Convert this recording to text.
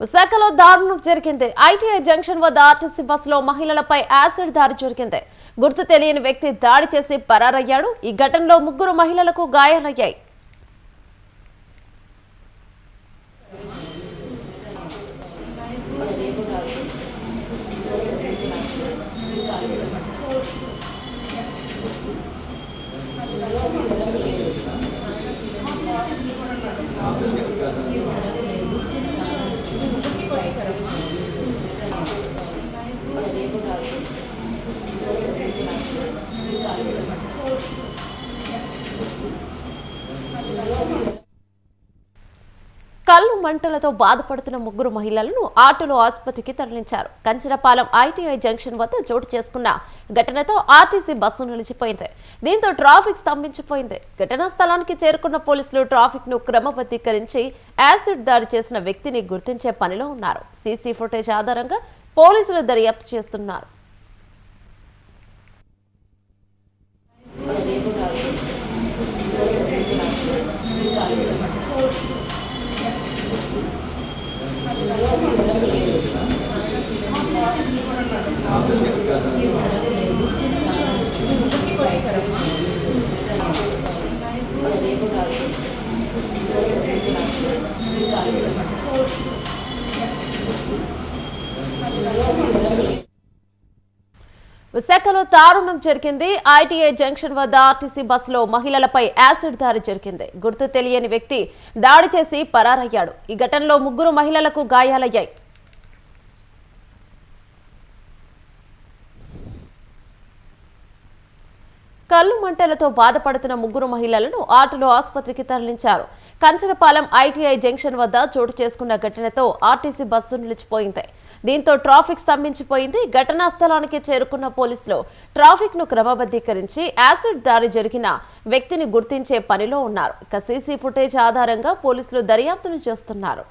విశాఖలో దారుణం జరిగింది. ఐటీఐ జంక్షన్ వద్ద ఆర్టీసీ బస్సులో మహిళలపై యాసిడ్ దాడి జరిగింది. గుర్తు తెలియని వ్యక్తి దాడి చేసి పరారయ్యాడు. ఈ ఘటనలో 3 మహిళలకు గాయాలయ్యాయి. కళ్ళు మంటలతో బాధపడుతున్న 3 మహిళలను ఆటోలో ఆసుపత్రికి తరలించారు. కంచరపాలెం ఐటీఐ జంక్షన్ వద్ద చోటు చేసుకున్న ఘటనతో ఆర్టీసీ బస్సు నిలిచిపోయింది. దీంతో ట్రాఫిక్ స్తంభించిపోయింది. ఘటనా స్థలానికి చేరుకున్న పోలీసులు ట్రాఫిక్ ను క్రమబద్ధీకరించి యాసిడ్ దాడి చేసిన వ్యక్తిని గుర్తించే పనిలో ఉన్నారు. సీసీ ఫుటేజ్ ఆధారంగా పోలీసులు దర్యాప్తు చేస్తున్నారు. విశాఖలో దారుణం జరిగింది. ఐటీఐ జంక్షన్ వద్ద ఆర్టీసీ బస్సులో మహిళలపై యాసిడ్ దాడి జరిగింది. గుర్తు తెలియని వ్యక్తి దాడి చేసి పరారయ్యాడు. ఈ ఘటనలో 3 మహిళలకు గాయాలయ్యాయి. కళ్ళు మంటలతో బాధపడుతున్న 3 మహిళలను ఆటోలో ఆసుపత్రికి తరలించారు. కంచరపాలెం ఐటీఐ జంక్షన్ వద్ద చోటు చేసుకున్న ఘటనతో ఆర్టీసీ బస్సు నిలిచిపోయింది. దీంతో ట్రాఫిక్ స్తంభించిపోయింది. ఘటనా స్థలానికి చేరుకున్న పోలీసులు ట్రాఫిక్ ను క్రమబద్ధీకరించి యాసిడ్ దాడి జరిగిన వ్యక్తిని గుర్తించే పనిలో ఉన్నారు. ఇక సీసీ ఫుటేజ్ ఆధారంగా పోలీసులు దర్యాప్తును చేస్తున్నారు.